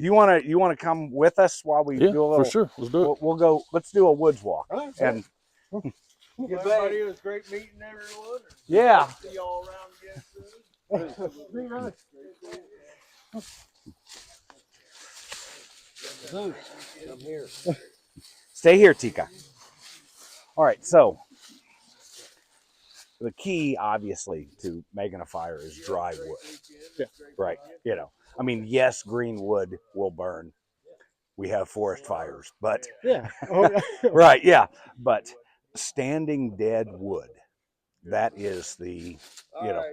You wanna come with us while we do a little? For sure. Let's do it. We'll go. Let's do a woods walk. Right, and everybody, it was great meeting everyone. Yeah. See you all around again soon. Come here. Stay here, Tika. All right. So the key, obviously, to making a fire is dry wood. Yeah. Right. You know, I mean, yes, green wood will burn. We have forest fires, but Yeah. Oh, yeah. right, yeah. But standing dead wood, that is the,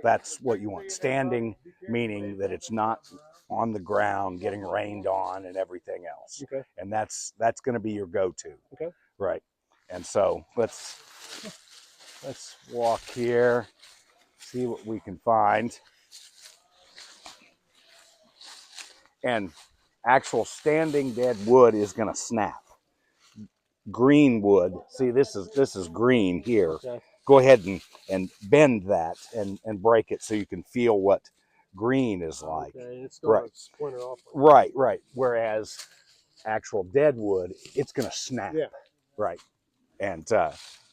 that's what you want. Standing, meaning that it's not on the ground getting rained on and everything else. Okay. And that's going to be your go-to. Okay. Right. And so let's walk here, see what we can find. And actual standing dead wood is going to snap. Green wood, see, this is green here. Okay. Go ahead and bend that and break it so you can feel what green is like. Okay. It's going Right. to splinter off. Right. Whereas actual dead wood, it's going to snap. Yeah. Right. And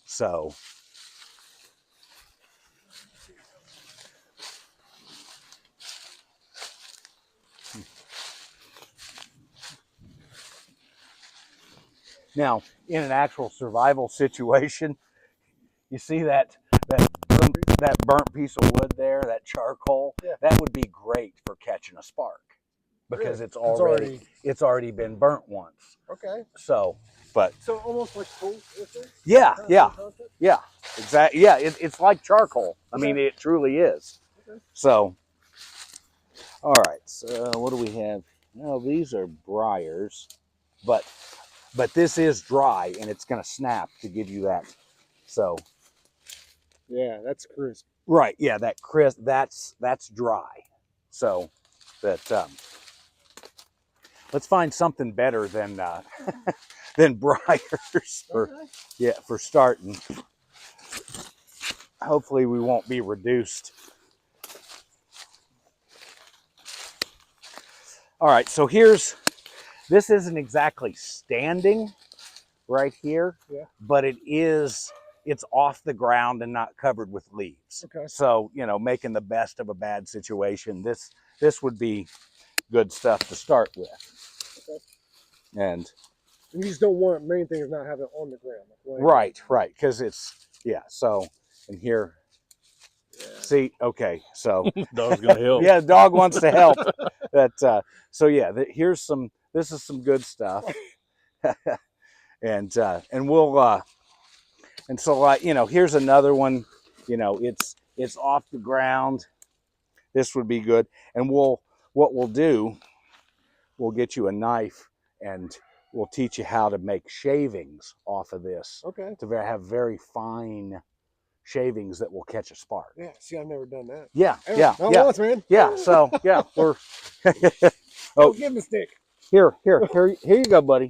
so now, in an actual survival situation, you see that burnt piece of wood there, that charcoal, Yeah. that would be great for catching a spark because Really? it's already been burnt once. Okay. So, but So almost like coal. yeah, exactly. Yeah, it's like charcoal. I mean, it truly is. Okay. So, all right. So, what do we have? Well, these are briars, but this is dry and it's going to snap to give you that. So, Yeah, that's crisp. right. Yeah, that crisp. That's dry. So that let's find something better than than briars for starting. Hopefully, we won't be reduced. All right. So this isn't exactly standing right here, but it's off the ground and not covered with leaves. Okay. So, making the best of a bad situation, this would be good stuff to start with. Okay. And you just don't want, main thing is not having it on the ground. Right. Because so, and here, see, okay, so. Dog's going to help. Yeah, the dog wants to help. So yeah, this is some good stuff. and we'll, and so here's another one, it's off the ground. This would be good. And what we'll do, we'll get you a knife and we'll teach you how to make shavings off of this. Okay. To have very fine shavings that will catch a spark. Yeah, see, I've never done that. Yeah. Once, man. Yeah, so, yeah, we're... Oh, give him a stick. Here you go, buddy.